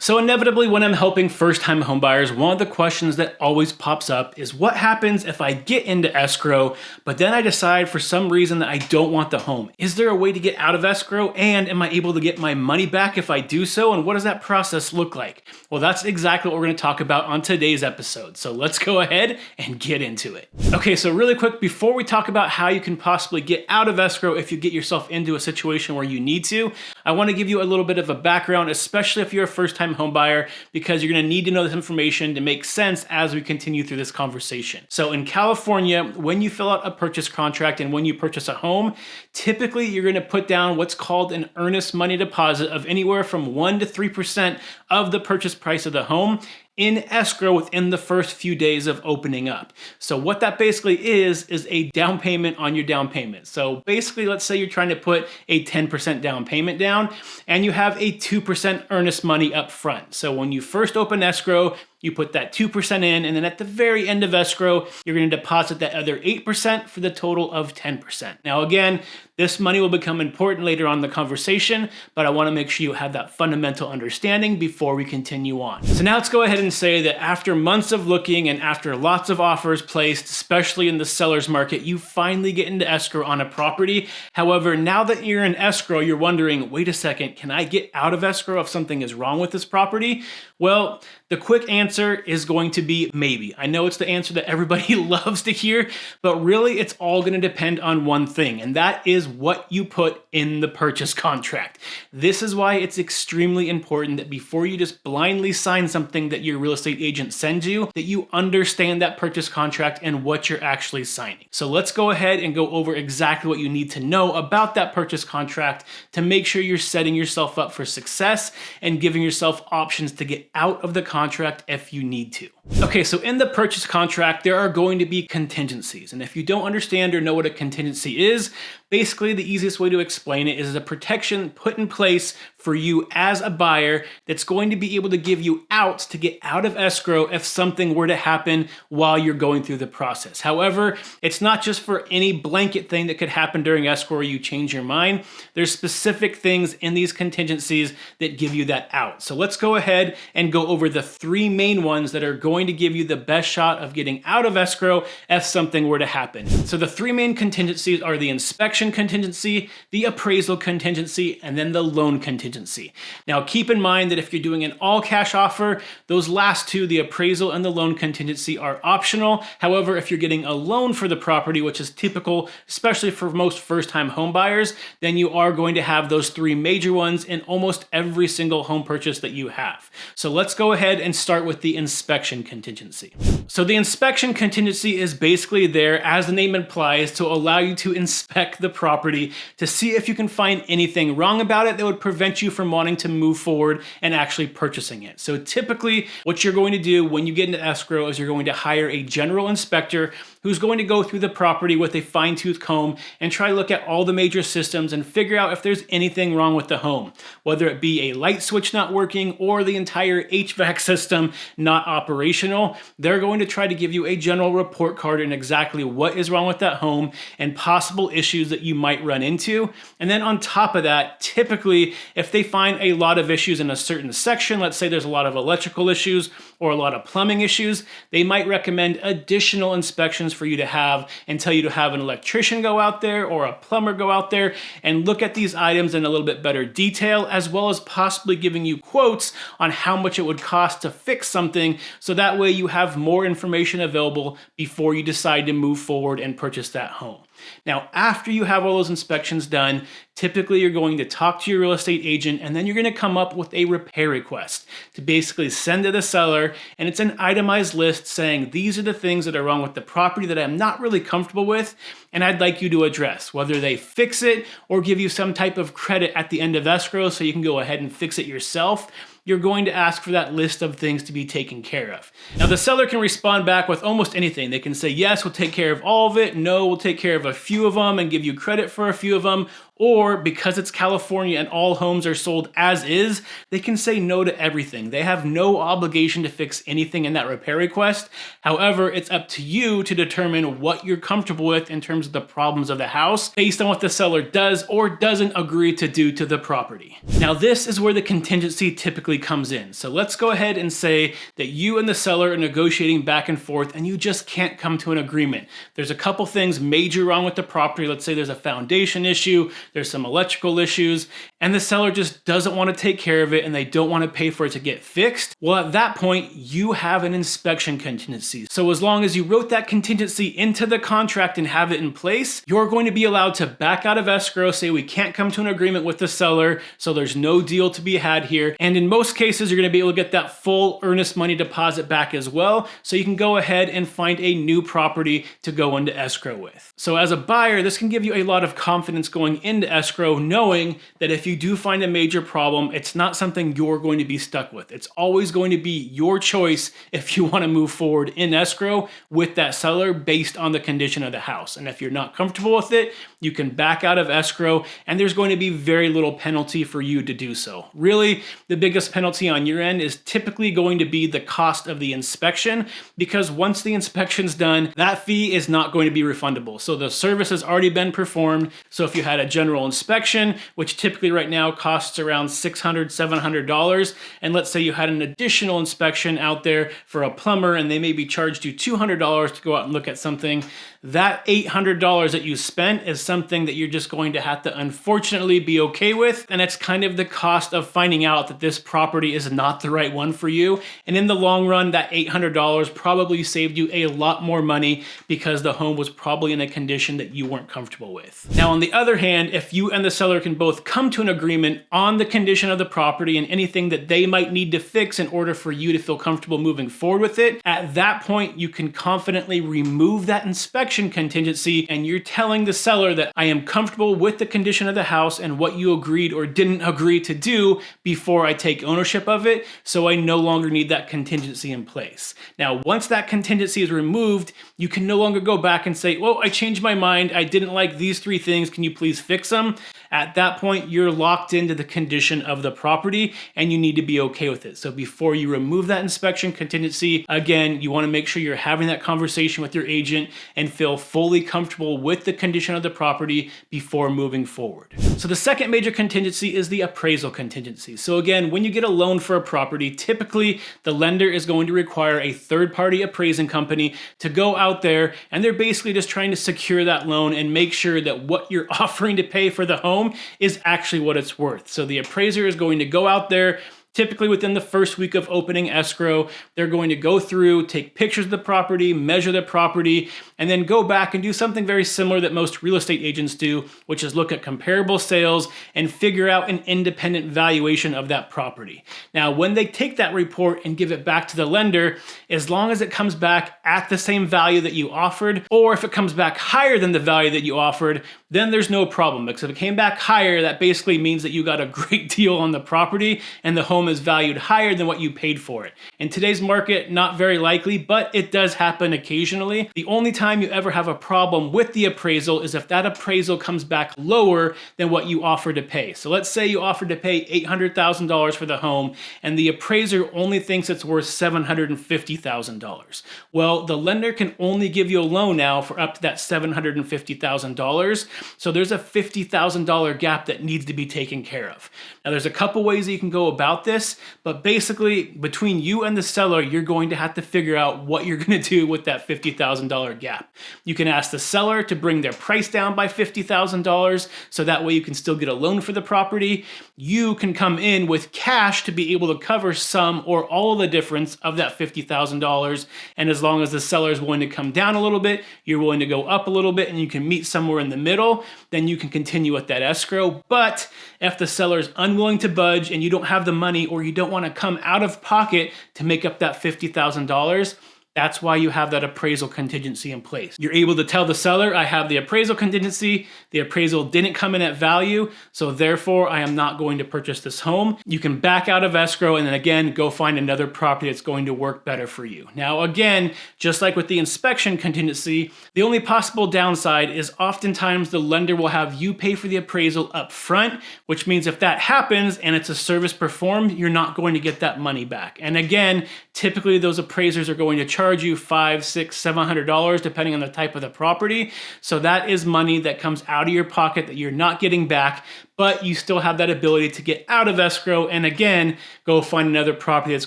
So inevitably when I'm helping first-time homebuyers, one of the questions that always pops up is what happens if I get into escrow, but then I decide for some reason that I don't want the home? Is there a way to get out of escrow, and am I able to get my money back if I do so, and what does that process look like? Well, that's exactly what we're going to talk about on today's episode, so let's go ahead and get into it. Okay, so really quick, before we talk about how you can possibly get out of escrow if you get yourself into a situation where you need to, I want to give you a little bit of a background, especially if you're a first-time home buyer, because you're going to need to know this information to make sense as we continue through this conversation. So in California, when you fill out a purchase contract and when you purchase a home, typically you're going to put down what's called an earnest money deposit of anywhere from 1 to 3% of the purchase price of the home in escrow within the first few days of opening up. So what that basically is a down payment on your down payment. So basically, let's say you're trying to put a 10% down payment down and you have a 2% earnest money up front. So when you first open escrow, you put that 2% in, and then at the very end of escrow, you're going to deposit that other 8% for the total of 10%. Now again, this money will become important later on in the conversation, but I want to make sure you have that fundamental understanding before we continue on. So now let's go ahead and say that after months of looking and after lots of offers placed, especially in the seller's market, you finally get into escrow on a property. However, now that you're in escrow, you're wondering, wait a second, can I get out of escrow if something is wrong with this property? Well, the quick answer is going to be maybe. I know it's the answer that everybody loves to hear, but really it's all going to depend on one thing, and that is what you put in the purchase contract. This is why it's extremely important that before you just blindly sign something that your real estate agent sends you, that you understand that purchase contract and what you're actually signing. So let's go ahead and go over exactly what you need to know about that purchase contract to make sure you're setting yourself up for success and giving yourself options to get out of the contract if you need to. Okay, so in the purchase contract, there are going to be contingencies. And if you don't understand or know what a contingency is, basically the easiest way to explain it is a protection put in place for you as a buyer that's going to be able to give you outs to get out of escrow if something were to happen while you're going through the process. However, it's not just for any blanket thing that could happen during escrow where you change your mind. There's specific things in these contingencies that give you that out. So let's go ahead and go over the three main ones that are going to give you the best shot of getting out of escrow if something were to happen. So the three main contingencies are the inspection contingency, the appraisal contingency, and then the loan contingency. Now keep in mind that if you're doing an all cash offer, those last two, the appraisal and the loan contingency, are optional. However, if you're getting a loan for the property, which is typical, especially for most first-time home buyers, then you are going to have those three major ones in almost every single home purchase that you have. So let's go ahead and start with the inspection contingency. So the inspection contingency is basically there, as the name implies, to allow you to inspect the property to see if you can find anything wrong about it that would prevent you from wanting to move forward and actually purchasing it. So typically what you're going to do when you get into escrow is you're going to hire a general inspector who's going to go through the property with a fine-tooth comb and try to look at all the major systems and figure out if there's anything wrong with the home, whether it be a light switch not working or the entire HVAC system not operational. They're going to try to give you a general report card on exactly what is wrong with that home and possible issues that you might run into. And then on top of that, typically, if they find a lot of issues in a certain section, let's say there's a lot of electrical issues or a lot of plumbing issues, they might recommend additional inspections for you to have and tell you to have an electrician go out there or a plumber go out there and look at these items in a little bit better detail, as well as possibly giving you quotes on how much it would cost to fix something, so that way you have more information available before you decide to move forward and purchase that home. Now, after you have all those inspections done, typically you're going to talk to your real estate agent, and then you're going to come up with a repair request to basically send to the seller, and it's an itemized list saying these are the things that are wrong with the property that I'm not really comfortable with and I'd like you to address, whether they fix it or give you some type of credit at the end of escrow so you can go ahead and fix it yourself. You're going to ask for that list of things to be taken care of. Now, the seller can respond back with almost anything. They can say, yes, we'll take care of all of it. No, we'll take care of a few of them and give you credit for a few of them. Or because it's California and all homes are sold as is, they can say no to everything. They have no obligation to fix anything in that repair request. However, it's up to you to determine what you're comfortable with in terms of the problems of the house based on what the seller does or doesn't agree to do to the property. Now, this is where the contingency typically comes in. So let's go ahead and say that you and the seller are negotiating back and forth and you just can't come to an agreement. There's a couple things major wrong with the property. Let's say there's a foundation issue, there's some electrical issues, and the seller just doesn't want to take care of it and they don't want to pay for it to get fixed. Well, at that point, you have an inspection contingency. So as long as you wrote that contingency into the contract and have it in place, you're going to be allowed to back out of escrow, say we can't come to an agreement with the seller, so there's no deal to be had here. And in most cases, you're going to be able to get that full earnest money deposit back as well, so you can go ahead and find a new property to go into escrow with. So as a buyer, this can give you a lot of confidence going into escrow, knowing that if you do find a major problem, it's not something you're going to be stuck with. It's always going to be your choice if you want to move forward in escrow with that seller based on the condition of the house. And if you're not comfortable with it, you can back out of escrow and there's going to be very little penalty for you to do so. Really, the biggest penalty on your end is typically going to be the cost of the inspection, because once the inspection's done, that fee is not going to be refundable. So the service has already been performed. So if you had a general inspection, which typically right now costs around $600, $700, and let's say you had an additional inspection out there for a plumber and they maybe charged you $200 to go out and look at something, that $800 that you spent is something that you're just going to have to unfortunately be okay with. And it's kind of the cost of finding out that this property is not the right one for you. And in the long run, that $800 probably saved you a lot more money because the home was probably in a condition that you weren't comfortable with. Now, on the other hand, if you and the seller can both come to an agreement on the condition of the property and anything that they might need to fix in order for you to feel comfortable moving forward with it, at that point, you can confidently remove that inspection contingency and you're telling the seller that I am comfortable with the condition of the house and what you agreed or didn't agree to do before I take ownership of it, so I no longer need that contingency in place. Now, once that contingency is removed, you can no longer go back and say, well, I changed my mind, I didn't like these 3 things, can you please fix them? At that point, you're locked into the condition of the property and you need to be okay with it. So before you remove that inspection contingency, again, you want to make sure you're having that conversation with your agent and feel fully comfortable with the condition of the property before moving forward. So the second major contingency is the appraisal contingency. So again, when you get a loan for a property, typically the lender is going to require a third-party appraising company to go out there, and they're basically just trying to secure that loan and make sure that what you're offering to pay for the home is actually what it's worth. So the appraiser is going to go out there, typically within the first week of opening escrow. They're going to go through, take pictures of the property, measure the property, and then go back and do something very similar that most real estate agents do, which is look at comparable sales and figure out an independent valuation of that property. Now, when they take that report and give it back to the lender, as long as it comes back at the same value that you offered, or if it comes back higher than the value that you offered, then there's no problem. Because if it came back higher, that basically means that you got a great deal on the property and the home is valued higher than what you paid for it. In today's market, not very likely, but it does happen occasionally. The only time you ever have a problem with the appraisal is if that appraisal comes back lower than what you offered to pay. So let's say you offered to pay $800,000 for the home and the appraiser only thinks it's worth $750,000. Well, the lender can only give you a loan now for up to that $750,000. So there's a $50,000 gap that needs to be taken care of. Now, there's a couple ways that you can go about this, but basically between you and the seller, you're going to have to figure out what you're going to do with that $50,000 gap. You can ask the seller to bring their price down by $50,000, so that way you can still get a loan for the property. You can come in with cash to be able to cover some or all of the difference of that $50,000. And as long as the seller is willing to come down a little bit, you're willing to go up a little bit, and you can meet somewhere in the middle, then you can continue with that escrow. But if the seller is unwilling to budge and you don't have the money, or you don't want to come out of pocket to make up that $50,000, That's why you have that appraisal contingency in place. You're able to tell the seller, I have the appraisal contingency, the appraisal didn't come in at value, so therefore I am not going to purchase this home. You can back out of escrow and then again, go find another property that's going to work better for you. Now again, just like with the inspection contingency, the only possible downside is oftentimes the lender will have you pay for the appraisal up front, which means if that happens and it's a service performed, you're not going to get that money back. And again, typically those appraisers are going to charge you $500, $600, $700 depending on the type of the property. So that is money that comes out of your pocket that you're not getting back, but you still have that ability to get out of escrow and again, go find another property that's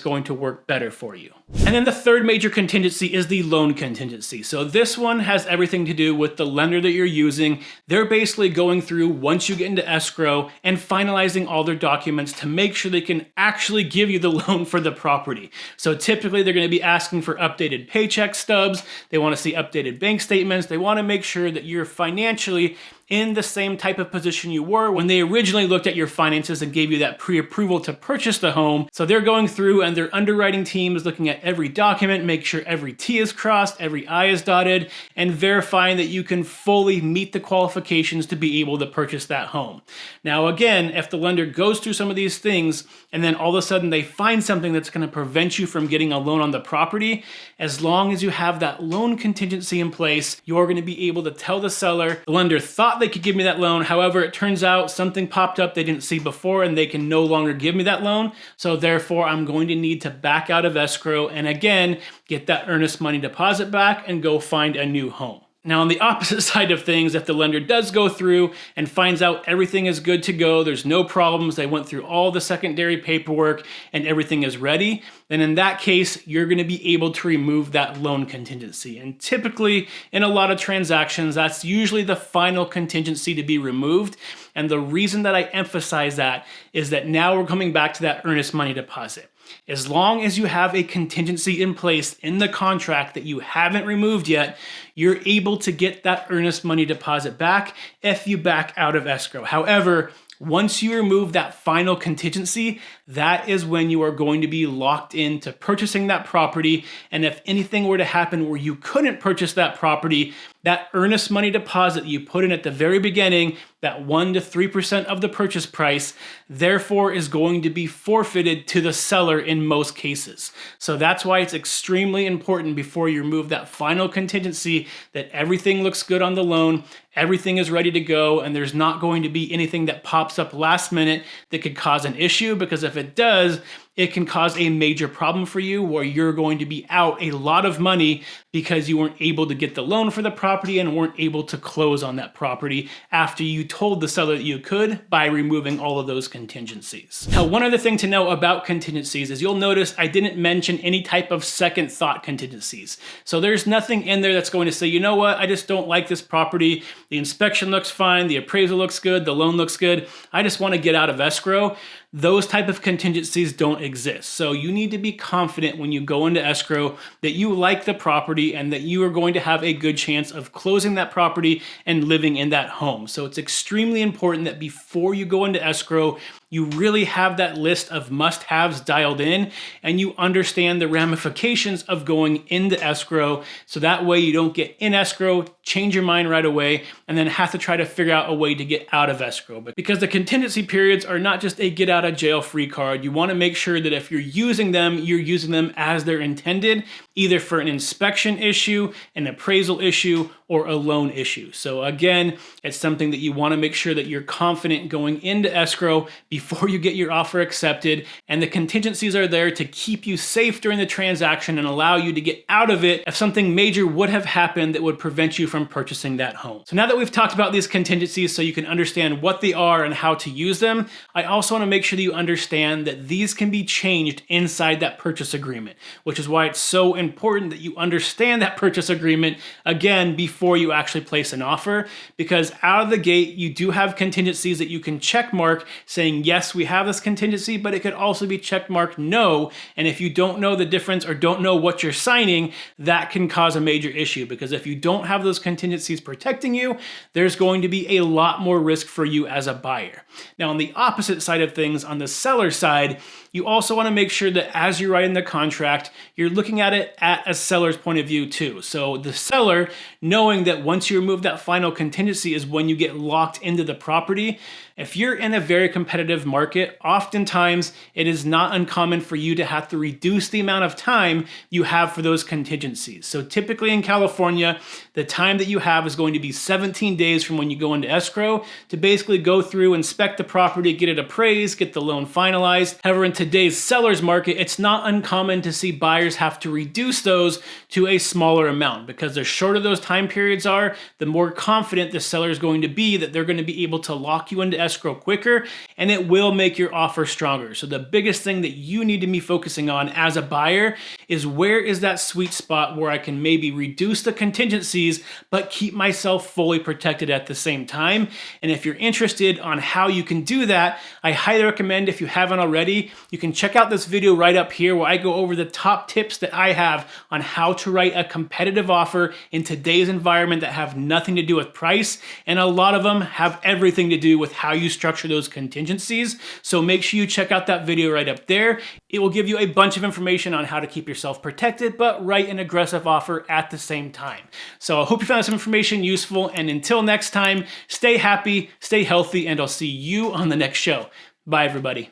going to work better for you. And then the third major contingency is the loan contingency. So this one has everything to do with the lender that you're using. They're basically going through once you get into escrow and finalizing all their documents to make sure they can actually give you the loan for the property. So typically they're going to be asking for updated paycheck stubs. They want to see updated bank statements. They want to make sure that you're financially in the same type of position you were when they originally looked at your finances and gave you that pre-approval to purchase the home. So they're going through and their underwriting team is looking at every document, make sure every T is crossed, every I is dotted, and verifying that you can fully meet the qualifications to be able to purchase that home. Now again, if the lender goes through some of these things and then all of a sudden they find something that's going to prevent you from getting a loan on the property, as long as you have that loan contingency in place, you're going to be able to tell the seller, the lender thought they could give me that loan. However, it turns out something popped up they didn't see before and they can no longer give me that loan. So therefore, I'm going to need to back out of escrow and again, get that earnest money deposit back and go find a new home. Now, on the opposite side of things, if the lender does go through and finds out everything is good to go, there's no problems, they went through all the secondary paperwork and everything is ready, then in that case, you're going to be able to remove that loan contingency. And typically, in a lot of transactions, that's usually the final contingency to be removed. And the reason that I emphasize that is that now we're coming back to that earnest money deposit. As long as you have a contingency in place in the contract that you haven't removed yet, you're able to get that earnest money deposit back if you back out of escrow. However, once you remove that final contingency, that is when you are going to be locked into purchasing that property. And if anything were to happen where you couldn't purchase that property, that earnest money deposit you put in at the very beginning, that 1% to 3% of the purchase price, therefore is going to be forfeited to the seller in most cases. So that's why it's extremely important before you remove that final contingency that everything looks good on the loan, everything is ready to go, and there's not going to be anything that pops up last minute that could cause an issue, because if it does, it can cause a major problem for you where you're going to be out a lot of money because you weren't able to get the loan for the property and weren't able to close on that property after you told the seller that you could by removing all of those contingencies. Now, one other thing to know about contingencies is you'll notice I didn't mention any type of second thought contingencies. So there's nothing in there that's going to say, you know what, I just don't like this property. The inspection looks fine, the appraisal looks good, the loan looks good. I just want to get out of escrow. Those type of contingencies don't exist. So you need to be confident when you go into escrow that you like the property and that you are going to have a good chance of closing that property and living in that home. So it's extremely important that before you go into escrow, you really have that list of must-haves dialed in and you understand the ramifications of going into escrow, so that way you don't get in escrow, change your mind right away, and then have to try to figure out a way to get out of escrow. But because the contingency periods are not just a get out of jail free card, you want to make sure that if you're using them as they're intended, either for an inspection issue, an appraisal issue, or a loan issue. So again, it's something that you want to make sure that you're confident going into escrow before you get your offer accepted, and the contingencies are there to keep you safe during the transaction and allow you to get out of it if something major would have happened that would prevent you from purchasing that home. So now that we've talked about these contingencies so you can understand what they are and how to use them, I also want to make sure that you understand that these can be changed inside that purchase agreement, which is why it's so important that you understand that purchase agreement, again, before before you actually place an offer, because out of the gate, you do have contingencies that you can check mark saying, yes, we have this contingency, but it could also be check mark no. And if you don't know the difference or don't know what you're signing, that can cause a major issue, because if you don't have those contingencies protecting you, there's going to be a lot more risk for you as a buyer. Now, on the opposite side of things, on the seller side, you also want to make sure that as you're writing the contract, you're looking at it at a seller's point of view too. So the seller, knowing that once you remove that final contingency is when you get locked into the property. If you're in a very competitive market, oftentimes it is not uncommon for you to have to reduce the amount of time you have for those contingencies. So typically in California, the time that you have is going to be 17 days from when you go into escrow to basically go through, inspect the property, get it appraised, get the loan finalized. However, in today's seller's market, it's not uncommon to see buyers have to reduce those to a smaller amount, because the shorter those time periods are, the more confident the seller is going to be that they're going to be able to lock you into escrow quicker, and it will make your offer stronger. So the biggest thing that you need to be focusing on as a buyer is, where is that sweet spot where I can maybe reduce the contingencies but keep myself fully protected at the same time. And if you're interested on how you can do that, I highly recommend, if you haven't already, you can check out this video right up here where I go over the top tips that I have on how to write a competitive offer in today's environment that have nothing to do with price, and a lot of them have everything to do with how you structure those contingencies. So make sure you check out that video right up there. It will give you a bunch of information on how to keep yourself protected but write an aggressive offer at the same time. So I hope you found this information useful, and until next time, stay happy, stay healthy, and I'll see you on the next show. Bye, everybody.